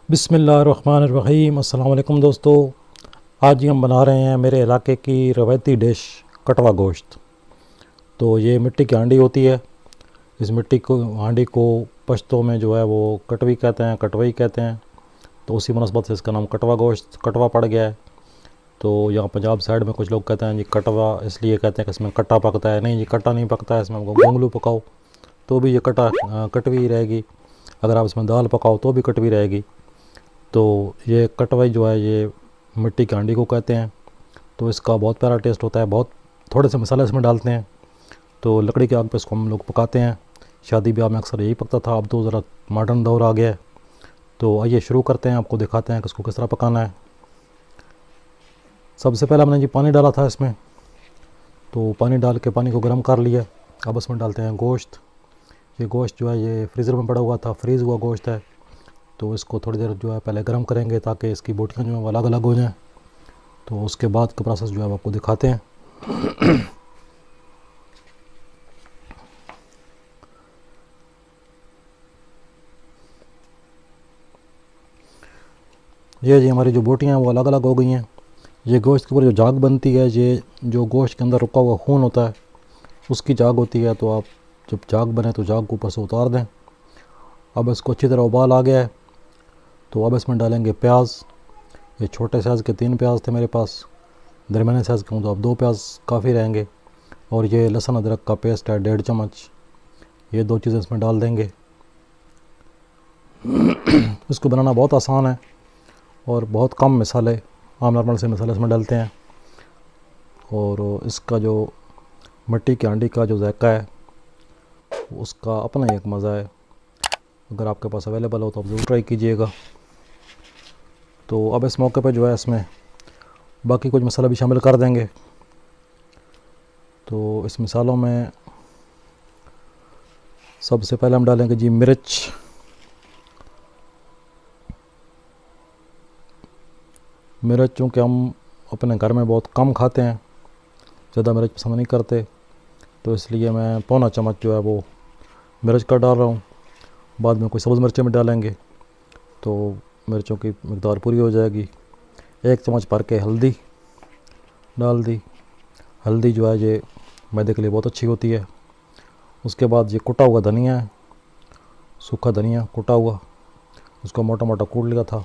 बिस्मिल्लाहिर्रहमानिर्रहीम। अस्सलाम वालेकुम दोस्तों। आज ही हम बना रहे हैं मेरे इलाके की रवायती डिश कटवा गोश्त। तो ये मिट्टी की हांडी होती है। इस मिट्टी को हांडी को पश्तो में जो है वो कटवी कहते हैं, कटवई कहते हैं। तो उसी मुनासबत से इसका नाम कटवा गोश्त कटवा पड़ गया है। तो यहाँ पंजाब साइड में कुछ लोग कहते हैं जी कटवा इसलिए कहते हैं कि इसमें कट्टा पकता है। नहीं जी, कट्टा नहीं पकता है, इसमें गोंगलू पकाओ तो भी ये कटवी ही रहेगी। अगर आप इसमें दाल पकाओ तो भी कटवी रहेगी। तो ये कटवाई जो है ये मिट्टी की हांडी को कहते हैं। तो इसका बहुत प्यारा टेस्ट होता है। बहुत थोड़े से मसाले इसमें डालते हैं। तो लकड़ी की आग पे इसको हम लोग पकाते हैं। शादी ब्याह में अक्सर यही पकता था, अब तो ज़रा मॉडर्न दौर आ गया है। तो आइए शुरू करते हैं, आपको दिखाते हैं कि इसको किस तरह पकाना है। सबसे पहले हमने जी पानी डाला था इसमें। तो पानी डाल के पानी को गर्म कर लिया। अब इसमें डालते हैं गोश्त। ये गोश्त जो है ये फ्रीज़र में पड़ा हुआ था, फ्रीज़ हुआ गोश्त है। तो इसको थोड़ी देर जो है पहले गर्म करेंगे ताकि इसकी बोटियाँ जो हैं वो अलग अलग हो जाएँ। तो उसके बाद का प्रोसेस जो है वो आपको दिखाते हैं। ये जी हमारी जो बोटियाँ हैं वो अलग अलग हो गई हैं। ये गोश्त के ऊपर जो झाग बनती है, ये जो गोश्त के अंदर रुका हुआ खून होता है उसकी झाग होती है। तो आप जब झाग बने तो झाग को ऊपर से उतार दें। अब इसको अच्छी तरह उबाल आ गया है। तो अब इसमें डालेंगे प्याज। ये छोटे साइज़ के 3 प्याज थे मेरे पास, दरमियाने साइज़ के हूँ तो अब 2 प्याज काफ़ी रहेंगे। और ये लहसुन अदरक का पेस्ट है 1.5 चम्मच। ये 2 चीज़ें इसमें डाल देंगे। इसको बनाना बहुत आसान है और बहुत कम मसाले, आम नॉर्मल से मसाले इसमें डालते हैं। और इसका जो मिट्टी की हांडी का जो जायका है उसका अपना ही एक मज़ा है। अगर आपके पास अवेलेबल हो तो आप ज़रूर ट्राई कीजिएगा। तो अब इस मौके पे जो है इसमें बाकी कुछ मसाला भी शामिल कर देंगे। तो इस मिसालों में सबसे पहले हम डालेंगे जी मिर्च। मिर्च चूँकि हम अपने घर में बहुत कम खाते हैं, ज़्यादा मिर्च पसंद नहीं करते, तो इसलिए मैं पौना चम्मच जो है वो मिर्च का डाल रहा हूँ। बाद में कोई सब्ज़ मिर्चें भी डालेंगे तो मिर्चों की मकदार पूरी हो जाएगी। 1 चम्मच भर के हल्दी डाल दी। हल्दी जो है ये मैदे के लिए बहुत अच्छी होती है। उसके बाद ये कुटा हुआ धनिया है, सूखा धनिया कुटा हुआ, उसको मोटा मोटा कूट लिया था।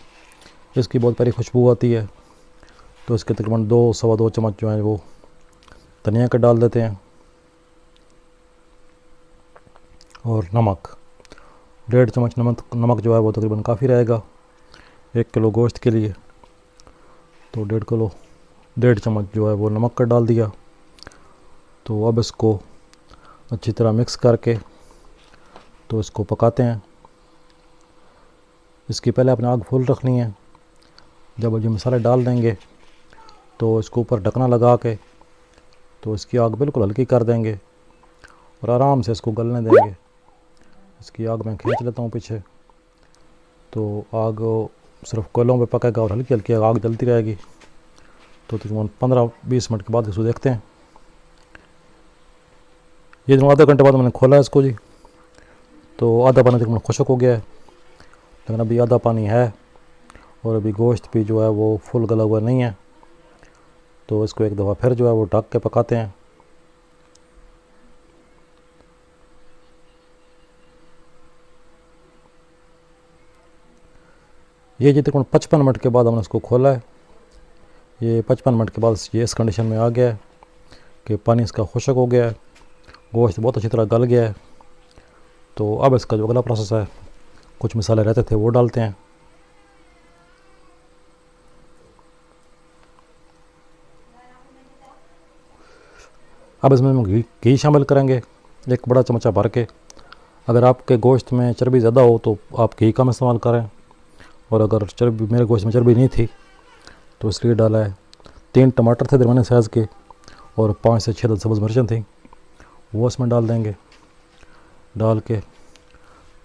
इसकी बहुत प्यारी खुशबू आती है। तो इसके तकरीबन 2 सवा 2 चम्मच जो है वो धनिया के डाल देते हैं। और नमक 1.5 चम्मच नमक जो है वो तकरीबन काफ़ी रहेगा 1 किलो गोश्त के लिए। तो 1.5 चम्मच जो है वो नमक का डाल दिया। तो अब इसको अच्छी तरह मिक्स करके तो इसको पकाते हैं। इसकी पहले अपने आग फुल रखनी है। जब ये मसाले डाल देंगे तो इसको ऊपर ढकना लगा के तो इसकी आग बिल्कुल हल्की कर देंगे और आराम से इसको गलने देंगे। इसकी आग मैं खींच लेता हूँ पीछे। तो आग सिर्फ कोयलों पे पकेगा और हल्की हल्की आग जलती रहेगी। तो तकरीबन 15-20 मिनट के बाद इसको देखते हैं। ये जो आधे घंटे बाद मैंने खोला है इसको जी, तो आधा पानी तकरीबन खुश्क हो गया है, लेकिन अभी आधा पानी है और अभी गोश्त भी जो है वो फुल गला हुआ नहीं है। तो इसको एक दफ़ा फिर जो है वो ढक के पकाते हैं। ये जी तकरीबन 55 मिनट के बाद हमने इसको खोला है। ये 55 मिनट के बाद ये इस कंडीशन में आ गया है कि पानी इसका खुश्क हो गया है, गोश्त बहुत अच्छी तरह गल गया है। तो अब इसका जो अगला प्रोसेस है, कुछ मसाले रहते थे वो डालते हैं। अब इसमें हम घी शामिल करेंगे 1 बड़ा चमचा भर के। अगर आपके गोश्त में चर्बी ज़्यादा हो तो आप घी कम इस्तेमाल करें, और अगर चर्बी मेरे गोश्त में चर्बी नहीं थी तो इसलिए डाला है। 3 टमाटर थे दरमियाने साइज़ के और 5 से 6 सब्ज़ मिर्चें थी, वो इसमें डाल देंगे। डाल के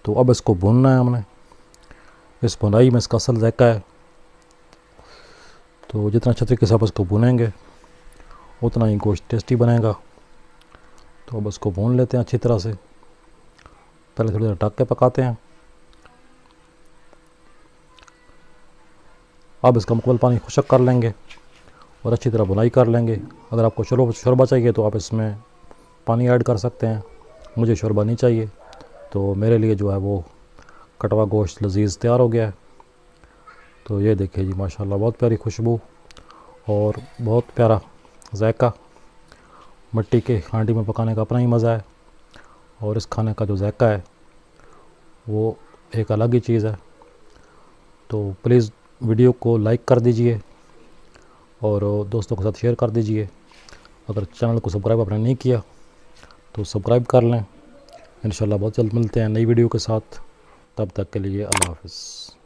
तो अब इसको भूनना है हमने। इस भुनाई में इसका असल जायका है। तो जितना अच्छे तरीके से आप इसको भुनेंगे उतना ही गोश्त टेस्टी बनेगा। तो अब इसको भून लेते हैं अच्छी तरह से। पहले थोड़ी देर ढक के पकाते हैं। आप इसका मुकम्मल पानी खुशक कर लेंगे और अच्छी तरह बुनाई कर लेंगे। अगर आपको शोरबा चाहिए तो आप इसमें पानी ऐड कर सकते हैं। मुझे शोरबा नहीं चाहिए, तो मेरे लिए जो है वो कटवा गोश्त लजीज़ तैयार हो गया है। तो ये देखिए जी, माशाल्लाह बहुत प्यारी खुशबू और बहुत प्यारा जायका। मिट्टी के हांडी में पकाने का अपना ही मज़ा है, और इस खाने का जो जायका है वो एक अलग ही चीज़ है। तो प्लीज़ वीडियो को लाइक कर दीजिए और दोस्तों के साथ शेयर कर दीजिए। अगर चैनल को सब्सक्राइब आपने नहीं किया तो सब्सक्राइब कर लें। इंशाल्लाह बहुत जल्द मिलते हैं नई वीडियो के साथ। तब तक के लिए अल्लाह हाफ़िज़।